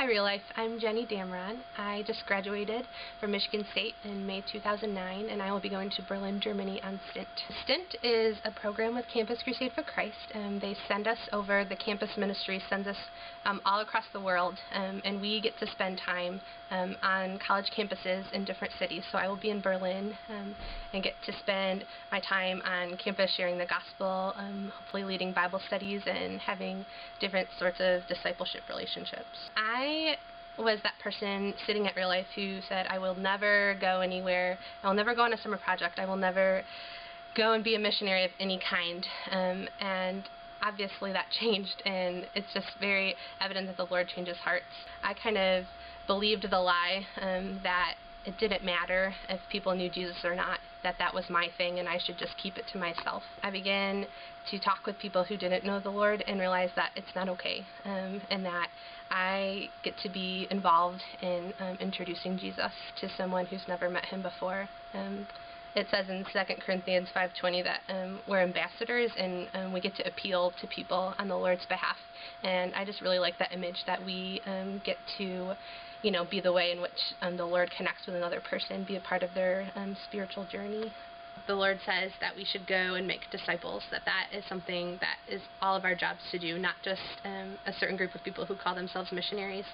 Hi Real Life, I'm Jennie Damron. I just graduated from Michigan State in May 2009 and I will be going to Berlin, Germany on stint. Stint is a program with Campus Crusade for Christ. They send us over, the campus ministry sends us all across the world and we get to spend time on college campuses in different cities. So I will be in Berlin and get to spend my time on campus sharing the gospel, hopefully leading Bible studies and having different sorts of discipleship relationships. I was that person sitting at Real Life who said, I will never go anywhere, I will never go on a summer project, I will never go and be a missionary of any kind, and obviously that changed, and it's just very evident that the Lord changes hearts. I kind of believed the lie that it didn't matter if people knew Jesus or not, that was my thing and I should just keep it to myself. I began to talk with people who didn't know the Lord and realized that it's not okay, and that I get to be involved in introducing Jesus to someone who's never met him before. It says in 2 Corinthians 5:20 that we're ambassadors and we get to appeal to people on the Lord's behalf. And I just really like that image that we get to, be the way in which the Lord connects with another person, be a part of their spiritual journey. The Lord says that we should go and make disciples, that is something that is all of our jobs to do, not just a certain group of people who call themselves missionaries.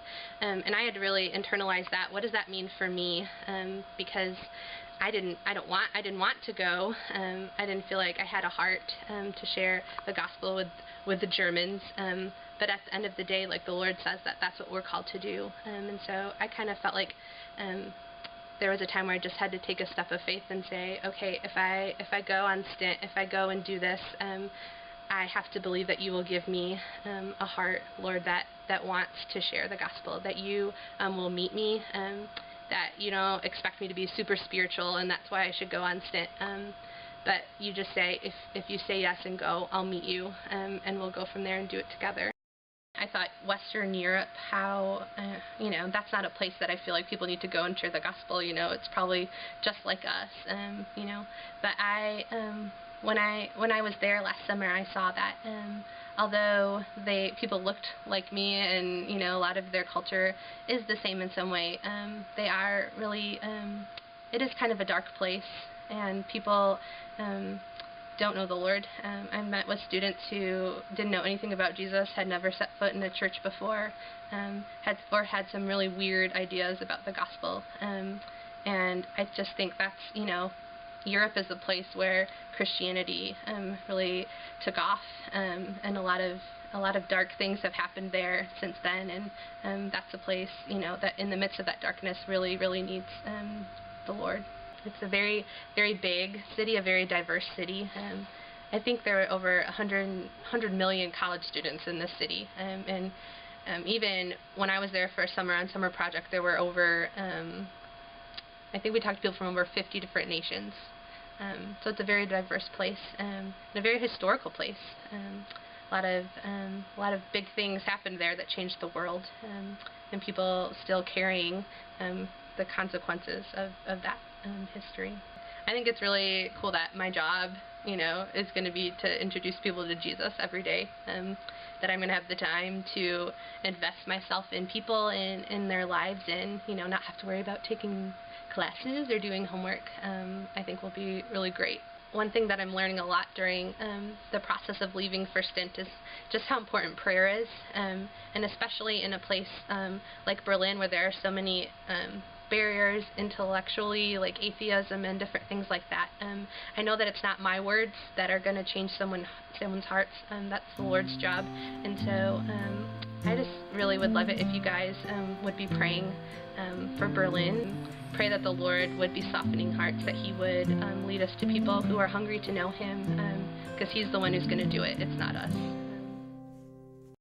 And I had to really internalize that. What does that mean for me? Because I didn't want to go. I didn't feel like I had a heart to share the gospel with the Germans. But at the end of the day, like the Lord says that's what we're called to do. And so I kind of felt like there was a time where I just had to take a step of faith and say, okay, if I go on stint, if I go and do this, I have to believe that you will give me a heart, Lord, that wants to share the gospel, that you will meet me, that you don't expect me to be super spiritual and that's why I should go on stint. But you just say, if you say yes and go, I'll meet you, and we'll go from there and do it together. I thought Western Europe, how, that's not a place that I feel like people need to go and share the gospel, it's probably just like us, But when I was there last summer, I saw that although people looked like me and, a lot of their culture is the same in some way, they are really, it is kind of a dark place, and people don't know the Lord. I met with students who didn't know anything about Jesus, had never set foot in a church before, had some really weird ideas about the gospel. And I just think that's, Europe is a place where Christianity really took off, and a lot of dark things have happened there since then, and that's a place, that in the midst of that darkness really, really needs the Lord. It's a very, very big city, a very diverse city. I think there are over 100 million college students in this city, and even when I was there for a summer project, there were over, I think we talked to people from over 50 different nations. So it's a very diverse place, and a very historical place. A lot of big things happened there that changed the world, and people still carrying the consequences of that history. I think it's really cool that my job, is going to be to introduce people to Jesus every day, that I'm going to have the time to invest myself in people and in their lives, and not have to worry about taking classes or doing homework. I think will be really great. One thing that I'm learning a lot during the process of leaving for stint is just how important prayer is, and especially in a place like Berlin, where there are so many barriers intellectually, like atheism and different things like that. I know that it's not my words that are going to change someone's hearts, that's the Lord's job. And so I just really would love it if you guys would be praying for Berlin. Pray that the Lord would be softening hearts, that he would lead us to people who are hungry to know him, because he's the one who's going to do it. It's not us.